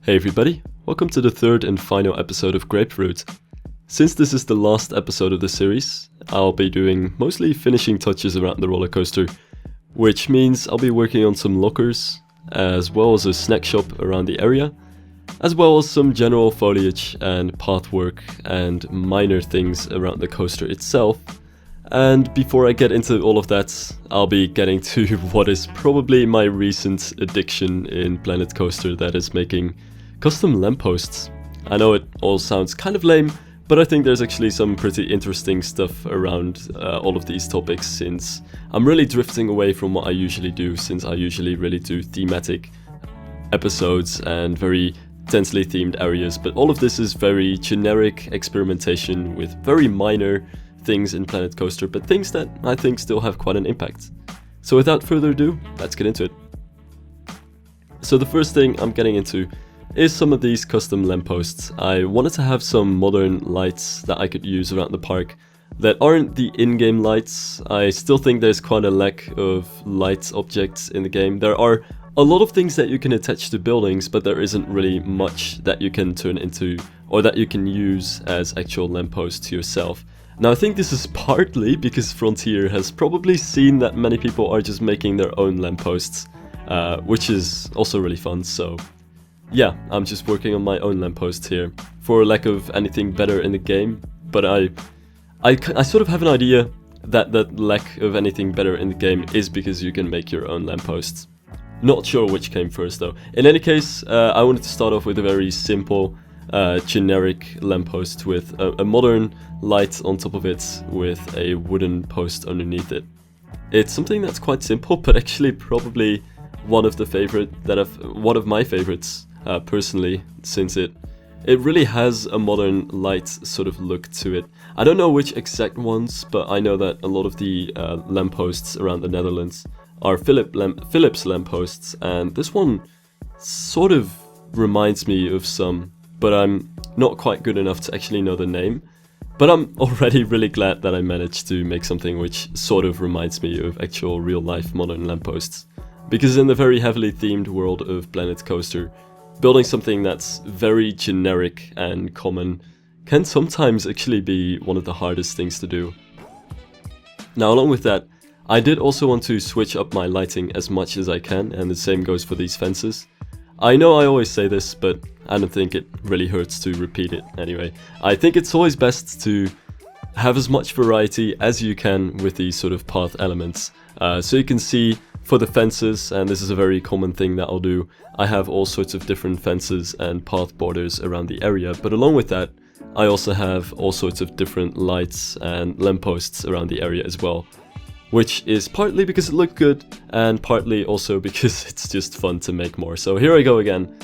Hey everybody, welcome to the third and final episode of Grapefruit. Since this is the last episode of the series, I'll be doing mostly finishing touches around the roller coaster, which means I'll be working on some lockers, as well as a snack shop around the area, as well as some general foliage and path work and minor things around the coaster itself. And before I get into all of that, I'll be getting to what is probably my recent addiction in Planet Coaster, that is making custom lampposts. I know it all sounds kind of lame, but I think there's actually some pretty interesting stuff around all of these topics, since I'm really drifting away from what I usually do, since I usually really do thematic episodes and very densely themed areas, but all of this is very generic experimentation with very minor things in Planet Coaster, but things that I think still have quite an impact. So without further ado, let's get into it. So the first thing I'm getting into is some of these custom lampposts. I wanted to have some modern lights that I could use around the park that aren't the in-game lights. I still think there's quite a lack of light objects in the game. There are a lot of things that you can attach to buildings, but there isn't really much that you can turn into or that you can use as actual lampposts yourself. Now I think this is partly because Frontier has probably seen that many people are just making their own lampposts, which is also really fun, so yeah, I'm just working on my own lampposts here, for lack of anything better in the game, but I sort of have an idea that that lack of anything better in the game is because you can make your own lampposts. Not sure which came first though. In any case, I wanted to start off with a very simple, generic lamppost with a modern light on top of it with a wooden post underneath it. It's something that's quite simple, but actually probably one of my favorites personally, since it really has a modern light sort of look to it. I don't know which exact ones, but I know that a lot of the lampposts around the Netherlands are Philips lampposts, and this one sort of reminds me of some, but I'm not quite good enough to actually know the name. But I'm already really glad that I managed to make something which sort of reminds me of actual real-life modern lampposts. Because in the very heavily themed world of Planet Coaster, building something that's very generic and common can sometimes actually be one of the hardest things to do. Now, along with that, I did also want to switch up my lighting as much as I can, and the same goes for these fences. I know I always say this, but I don't think it really hurts to repeat it anyway. I think it's always best to have as much variety as you can with these sort of path elements. So you can see for the fences, and this is a very common thing that I'll do, I have all sorts of different fences and path borders around the area, but along with that, I also have all sorts of different lights and lampposts around the area as well. Which is partly because it looked good, and partly also because it's just fun to make more. So here I go again,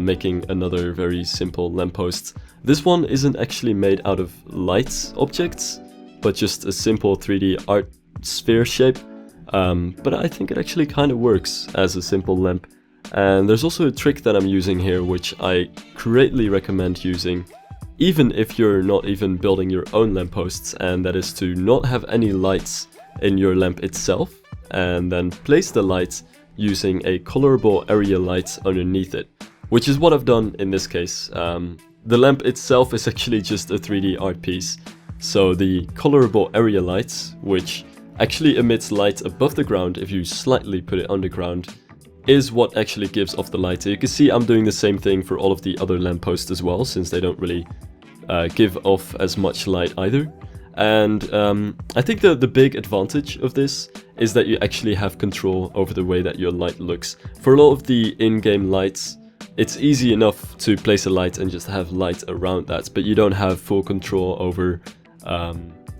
making another very simple lamppost. This one isn't actually made out of light objects, but just a simple 3D art sphere shape. But I think it actually kind of works as a simple lamp. And there's also a trick that I'm using here, which I greatly recommend using, even if you're not even building your own lampposts, and that is to not have any lights in your lamp itself, and then place the light using a colorable area light underneath it, which is what I've done in this case. The lamp itself is actually just a 3D art piece, so the colorable area light, which actually emits light above the ground if you slightly put it underground, is what actually gives off the light. So you can see I'm doing the same thing for all of the other lampposts as well, since they don't really give off as much light either. And I think the big advantage of this is that you actually have control over the way that your light looks. For a lot of the in-game lights, it's easy enough to place a light and just have light around that, but you don't have full control over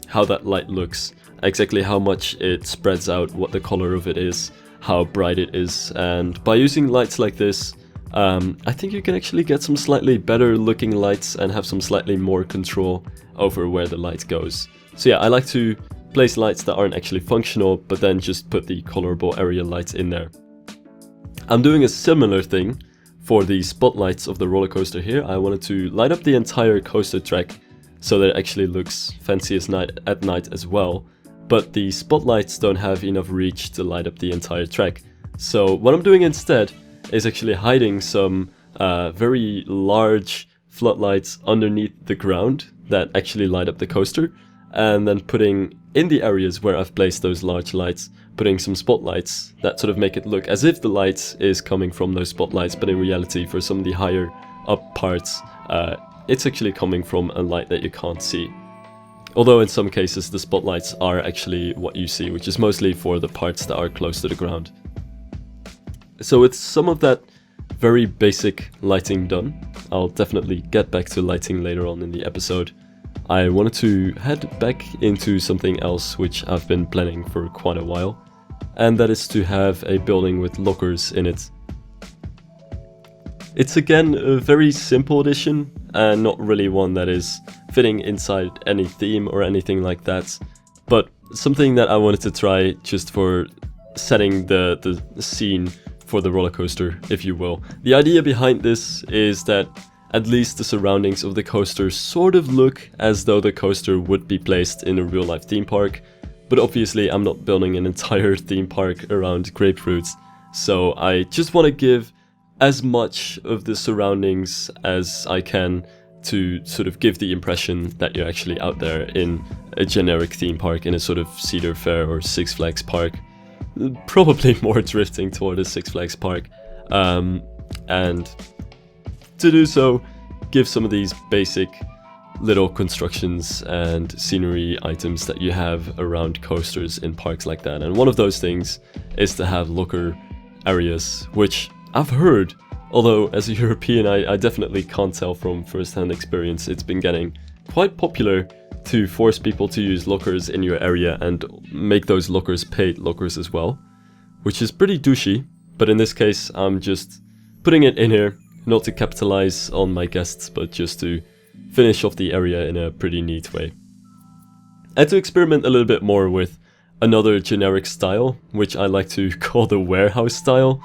how that light looks, exactly how much it spreads out, what the color of it is, how bright it is. And by using lights like this, I think you can actually get some slightly better looking lights and have some slightly more control over where the light goes. So yeah, I like to place lights that aren't actually functional, but then just put the colorable area lights in there. I'm doing a similar thing for the spotlights of the roller coaster here. I wanted to light up the entire coaster track so that it actually looks fancy at night as well, but the spotlights don't have enough reach to light up the entire track. So what I'm doing instead is actually hiding some very large floodlights underneath the ground that actually light up the coaster, and then putting in the areas where I've placed those large lights, putting some spotlights that sort of make it look as if the light is coming from those spotlights, but in reality for some of the higher up parts it's actually coming from a light that you can't see. Although in some cases the spotlights are actually what you see, which is mostly for the parts that are close to the ground. So it's some of that very basic lighting done. I'll definitely get back to lighting later on in the episode. I wanted to head back into something else which I've been planning for quite a while, and that is to have a building with lockers in it. It's again a very simple addition, and not really one that is fitting inside any theme or anything like that, but something that I wanted to try just for setting the scene for the roller coaster, if you will. The idea behind this is that at least the surroundings of the coaster sort of look as though the coaster would be placed in a real-life theme park, but obviously I'm not building an entire theme park around Grapefruit, so I just want to give as much of the surroundings as I can to sort of give the impression that you're actually out there in a generic theme park, in a sort of Cedar Fair or Six Flags park. Probably more drifting toward a Six Flags park, and to do so, give some of these basic little constructions and scenery items that you have around coasters in parks like that. And one of those things is to have locker areas, which I've heard, although as a European I definitely can't tell from first-hand experience, it's been getting quite popular to force people to use lockers in your area and make those lockers paid lockers as well, which is pretty douchey, but in this case I'm just putting it in here, not to capitalize on my guests, but just to finish off the area in a pretty neat way. And to experiment a little bit more with another generic style, which I like to call the warehouse style.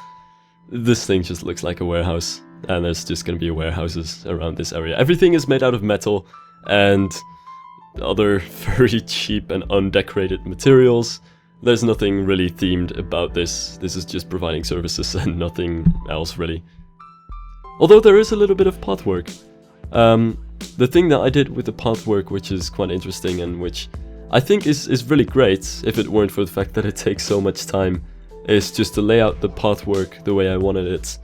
This thing just looks like a warehouse, and there's just gonna be warehouses around this area. Everything is made out of metal and other very cheap and undecorated materials. There's nothing really themed about this. This is just providing services and nothing else really. Although there is a little bit of path work. The thing that I did with the path work, which is quite interesting and which I think is really great, if it weren't for the fact that it takes so much time, is just to lay out the path work the way I wanted it,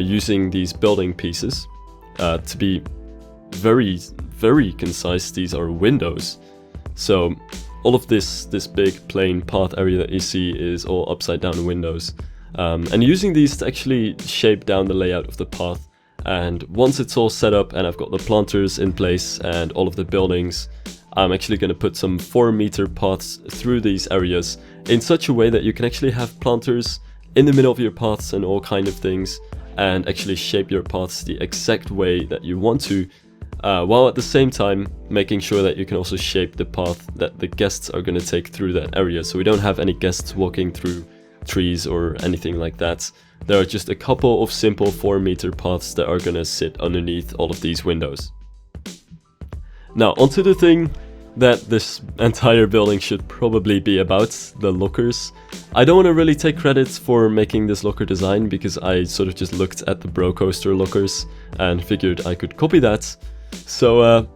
using these building pieces to be very, very concise. These are windows. So all of this big plain path area that you see is all upside down windows. And using these to actually shape down the layout of the path. And once it's all set up and I've got the planters in place and all of the buildings, I'm actually going to put some 4-meter paths through these areas in such a way that you can actually have planters in the middle of your paths and all kind of things, and actually shape your paths the exact way that you want to, while at the same time making sure that you can also shape the path that the guests are going to take through that area, so we don't have any guests walking through trees or anything like that. There are just a couple of simple 4-meter paths that are going to sit underneath all of these windows. Now onto the thing that this entire building should probably be about, the lockers. I don't want to really take credit for making this locker design, because I sort of just looked at the Bro Coaster lockers and figured I could copy that. So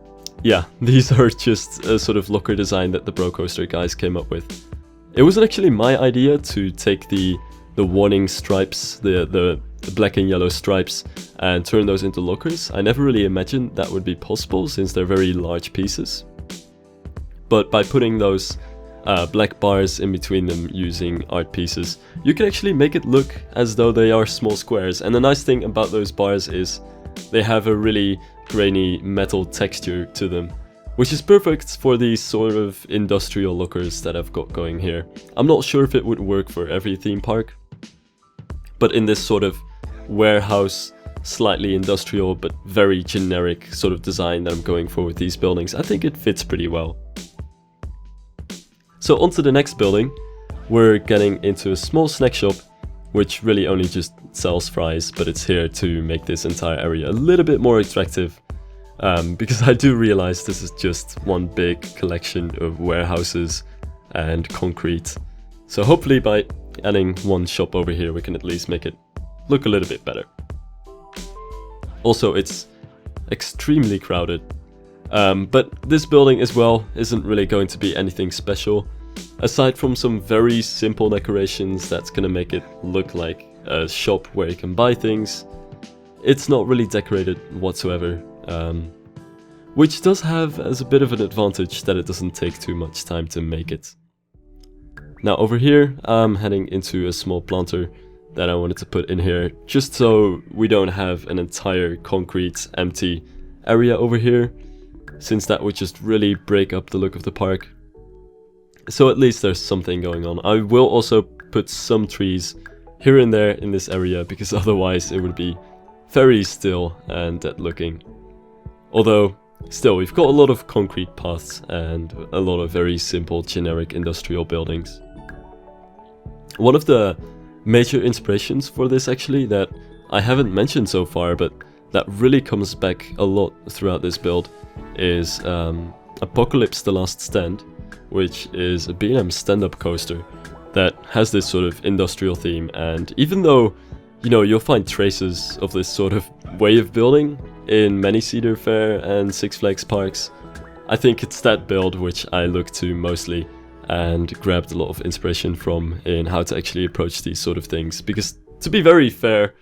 yeah, these are just a sort of locker design that the Bro Coaster guys came up with. It wasn't actually my idea to take the warning stripes, the black and yellow stripes, and turn those into lockers. I never really imagined that would be possible since they're very large pieces. But by putting those black bars in between them using art pieces, you can actually make it look as though they are small squares. And the nice thing about those bars is they have a really grainy metal texture to them, which is perfect for these sort of industrial lookers that I've got going here. I'm not sure if it would work for every theme park, but in this sort of warehouse, slightly industrial but very generic sort of design that I'm going for with these buildings, I think it fits pretty well. So onto the next building, we're getting into a small snack shop, which really only just sells fries, but it's here to make this entire area a little bit more attractive, because I do realize this is just one big collection of warehouses and concrete. So hopefully by adding one shop over here, we can at least make it look a little bit better. Also, it's extremely crowded. But this building as well isn't really going to be anything special. Aside from some very simple decorations that's gonna make it look like a shop where you can buy things, it's not really decorated whatsoever. Which does have as a bit of an advantage that it doesn't take too much time to make it. Now over here, I'm heading into a small planter that I wanted to put in here, just so we don't have an entire concrete empty area over here, since that would just really break up the look of the park. So at least there's something going on. I will also put some trees here and there in this area, because otherwise it would be very still and dead looking. Although, still, we've got a lot of concrete paths and a lot of very simple generic industrial buildings. One of the major inspirations for this actually that I haven't mentioned so far, but that really comes back a lot throughout this build, is Apocalypse: The Last Stand, which is a B&M stand-up coaster that has this sort of industrial theme. And even though, you know, you'll find traces of this sort of way of building in many Cedar Fair and Six Flags parks, I think it's that build which I look to mostly and grabbed a lot of inspiration from in how to actually approach these sort of things. Because to be very fair,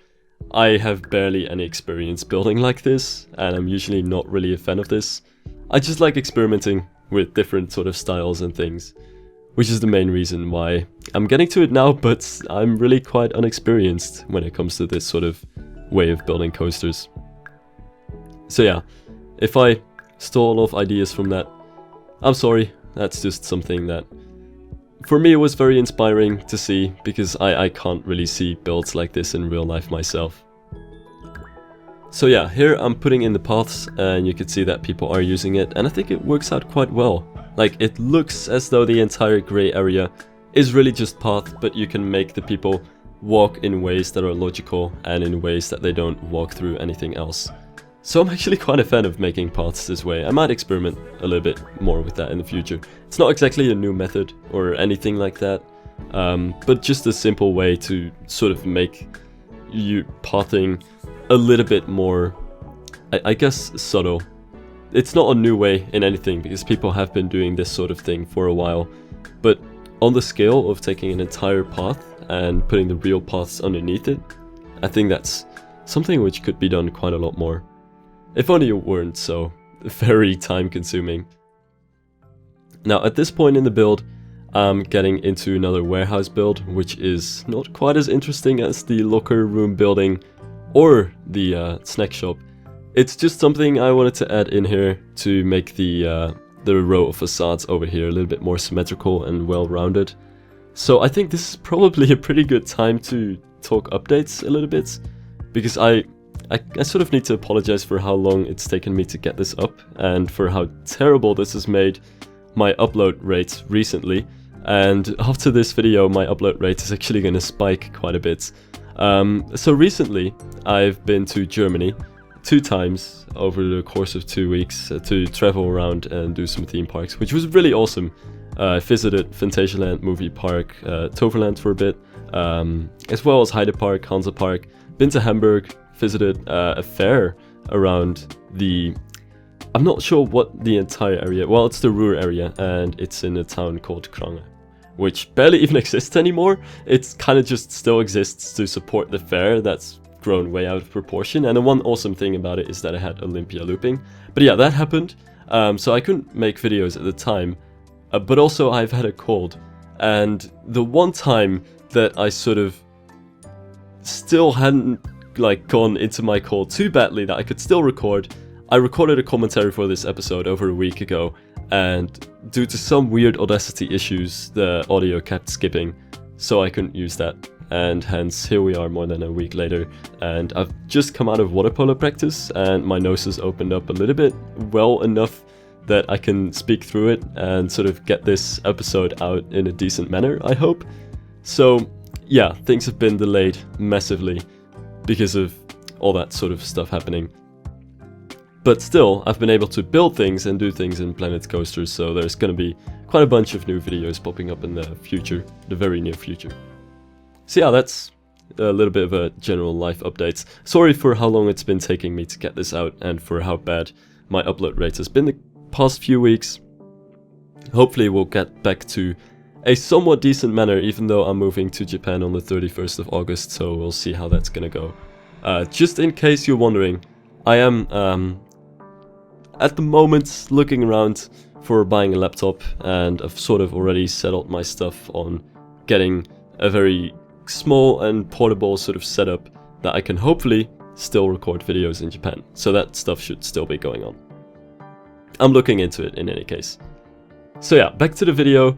I have barely any experience building like this, and I'm usually not really a fan of this. I just like experimenting with different sort of styles and things, which is the main reason why I'm getting to it now, but I'm really quite unexperienced when it comes to this sort of way of building coasters. So yeah, if I stole a lot of ideas from that, I'm sorry. That's just something that, for me, it was very inspiring to see, because I can't really see builds like this in real life myself. So yeah, here I'm putting in the paths, and you can see that people are using it, and I think it works out quite well. Like, it looks as though the entire grey area is really just path, but you can make the people walk in ways that are logical and in ways that they don't walk through anything else. So I'm actually quite a fan of making paths this way. I might experiment a little bit more with that in the future. It's not exactly a new method or anything like that, but just a simple way to sort of make you pathing a little bit more, I guess, subtle. It's not a new way in anything, because people have been doing this sort of thing for a while, but on the scale of taking an entire path and putting the real paths underneath it, I think that's something which could be done quite a lot more. If only it weren't so very time consuming. Now at this point in the build, I'm getting into another warehouse build, which is not quite as interesting as the locker room building or the snack shop. It's just something I wanted to add in here to make the row of facades over here a little bit more symmetrical and well-rounded. So I think this is probably a pretty good time to talk updates a little bit, because I sort of need to apologize for how long it's taken me to get this up, and for how terrible this has made my upload rate recently. And after this video, my upload rate is actually going to spike quite a bit. So recently, I've been to Germany 2 times over the course of 2 weeks to travel around and do some theme parks, which was really awesome. I visited Phantasialand Movie Park, Toverland for a bit, as well as Heide Park, Hansa Park, been to Hamburg, visited a fair around the, I'm not sure what the entire area, well, it's the Ruhr area, and it's in a town called Krange, which barely even exists anymore. It kind of just still exists to support the fair that's grown way out of proportion. And the one awesome thing about it is that it had Olympia looping. But yeah, that happened, so I couldn't make videos at the time, but also I've had a cold, and the one time that I sort of still hadn't like gone into my cold too badly that I could still record, I recorded a commentary for this episode over a week ago, and due to some weird Audacity issues, the audio kept skipping, so I couldn't use that. And hence, here we are more than a week later, and I've just come out of water polo practice, and my nose has opened up a little bit, well enough that I can speak through it and sort of get this episode out in a decent manner, I hope. So yeah, things have been delayed massively because of all that sort of stuff happening. But still, I've been able to build things and do things in Planet Coasters, so there's going to be quite a bunch of new videos popping up in the future, the very near future. So yeah, that's a little bit of a general life update. Sorry for how long it's been taking me to get this out and for how bad my upload rate has been the past few weeks. Hopefully we'll get back to a somewhat decent manner, even though I'm moving to Japan on the 31st of August, so we'll see how that's gonna go. Just in case you're wondering, I am at the moment looking around for buying a laptop, and I've sort of already settled my stuff on getting a very small and portable sort of setup that I can hopefully still record videos in Japan. So that stuff should still be going on. I'm looking into it in any case. So yeah, back to the video.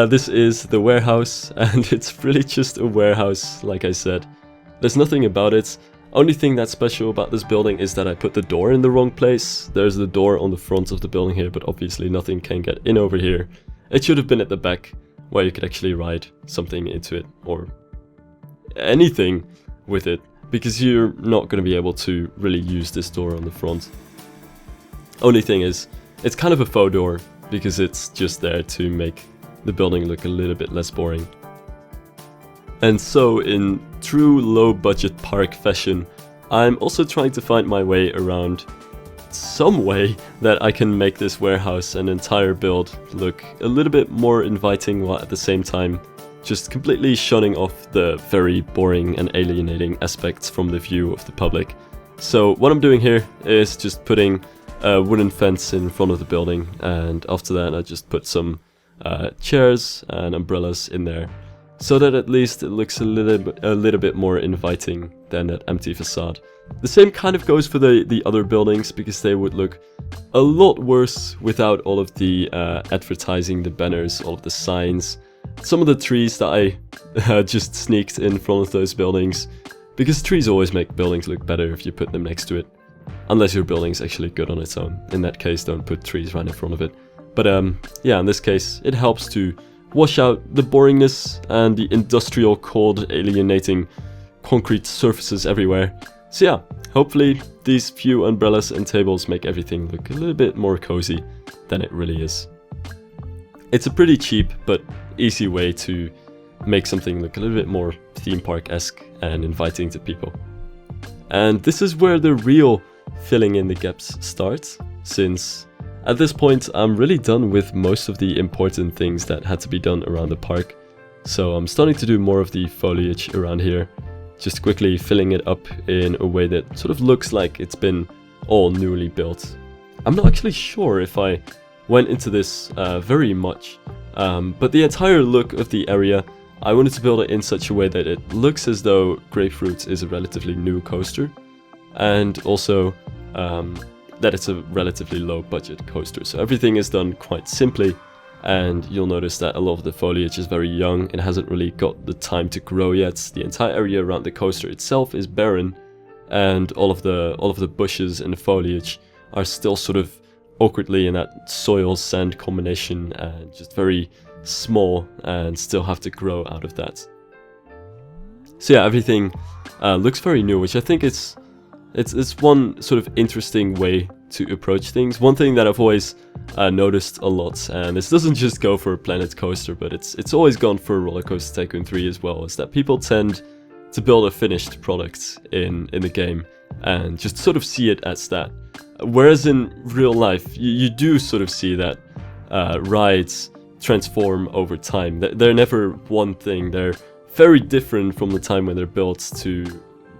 This is the warehouse, and it's really just a warehouse, like I said. There's nothing about it. Only thing that's special about this building is that I put the door in the wrong place. There's the door on the front of the building here, but obviously nothing can get in over here. It should have been at the back, where you could actually ride something into it, or anything with it, because you're not going to be able to really use this door on the front. Only thing is, it's kind of a faux door, because it's just there to make the building look a little bit less boring. And so, in true low-budget park fashion, I'm also trying to find my way around some way that I can make this warehouse and entire build look a little bit more inviting, while at the same time just completely shunning off the very boring and alienating aspects from the view of the public. So what I'm doing here is just putting a wooden fence in front of the building, and after that I just put some chairs and umbrellas in there, so that at least it looks a little bit more inviting than that empty facade. The same kind of goes for the other buildings, because they would look a lot worse without all of the advertising, the banners, all of the signs, some of the trees that I just sneaked in front of those buildings, because trees always make buildings look better if you put them next to it, unless your building's actually good on its own. In that case, don't put trees right in front of it. But yeah, in this case, it helps to wash out the boringness and the industrial, cold, alienating concrete surfaces everywhere. So yeah, hopefully these few umbrellas and tables make everything look a little bit more cozy than it really is. It's a pretty cheap but easy way to make something look a little bit more theme park-esque and inviting to people. And this is where the real filling in the gaps starts, since at this point I'm really done with most of the important things that had to be done around the park. So I'm starting to do more of the foliage around here, just quickly filling it up in a way that sort of looks like it's been all newly built. I'm not actually sure if I went into this very much, but the entire look of the area, I wanted to build it in such a way that it looks as though Grapefruit is a relatively new coaster, and also that it's a relatively low budget coaster. So everything is done quite simply, and you'll notice that a lot of the foliage is very young. It hasn't really got the time to grow yet. The entire area around the coaster itself is barren, and all of the bushes and the foliage are still sort of awkwardly in that soil sand combination, and just very small and still have to grow out of that. So yeah, everything looks very new, which I think it's one sort of interesting way to approach things. One thing that I've always noticed a lot, and this doesn't just go for Planet Coaster, but it's always gone for Roller Coaster Tycoon 3 as well, is that people tend to build a finished product in the game and just sort of see it as that. Whereas in real life, you do sort of see that rides transform over time. They're never one thing. They're very different from the time when they're built to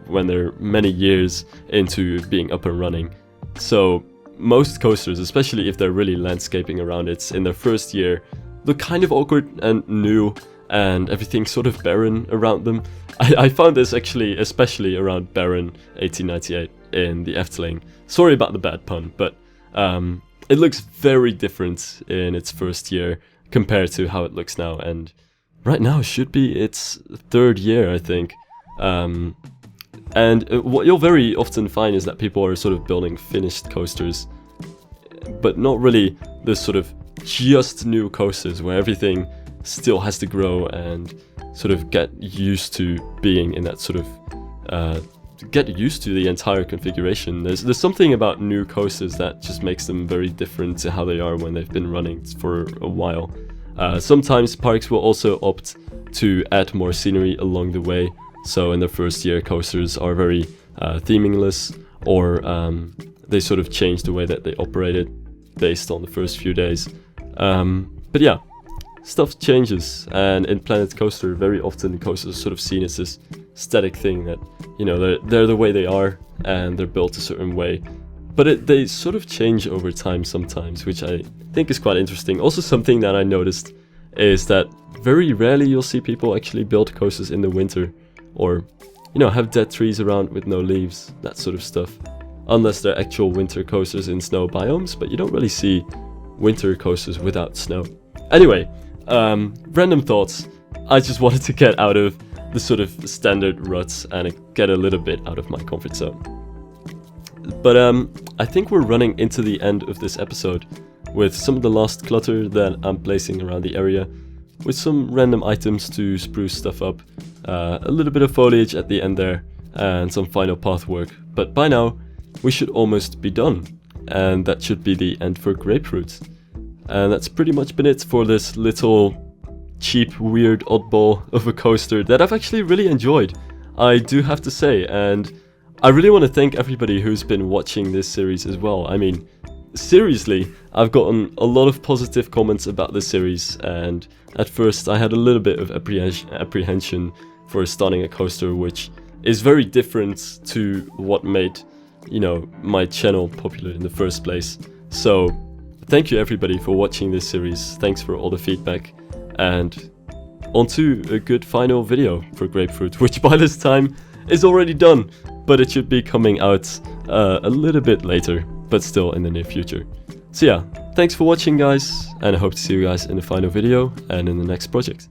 when they're many years into being up and running. So most coasters, especially if they're really landscaping around it in their first year, look kind of awkward and new, and everything's sort of barren around them. I found this actually especially around Barren 1898 in the Efteling. Sorry about the bad pun, but it looks very different in its first year compared to how it looks now, and right now should be its third year, I think. And what you'll very often find is that people are sort of building finished coasters, but not really the sort of just new coasters where everything still has to grow and sort of get used to being in that sort of get used to the entire configuration. There's something about new coasters that just makes them very different to how they are when they've been running for a while. Sometimes parks will also opt to add more scenery along the way. So in the first year, coasters are very themingless, or they sort of change the way that they operated based on the first few days. But yeah, stuff changes, and in Planet Coaster, very often coasters are sort of seen as this static thing that, you know, they're the way they are, and they're built a certain way. But they sort of change over time sometimes, which I think is quite interesting. Also, something that I noticed is that very rarely you'll see people actually build coasters in the winter, or, you know, have dead trees around with no leaves, that sort of stuff. Unless they're actual winter coasters in snow biomes, but you don't really see winter coasters without snow. Anyway, random thoughts. I just wanted to get out of the sort of standard ruts and get a little bit out of my comfort zone. But I think we're running into the end of this episode with some of the last clutter that I'm placing around the area, with some random items to spruce stuff up, a little bit of foliage at the end there, and some final path work. But by now, we should almost be done, and that should be the end for Grapefruit. And that's pretty much been it for this little cheap, weird, oddball of a coaster that I've actually really enjoyed, I do have to say, and I really want to thank everybody who's been watching this series as well. I mean, seriously, I've gotten a lot of positive comments about this series, and at first I had a little bit of apprehension for starting a coaster, which is very different to what made, you know, my channel popular in the first place. So thank you everybody for watching this series, thanks for all the feedback, and on to a good final video for Grapefruit, which by this time is already done, but it should be coming out a little bit later, but still in the near future. So yeah, thanks for watching guys, and I hope to see you guys in the final video and in the next project.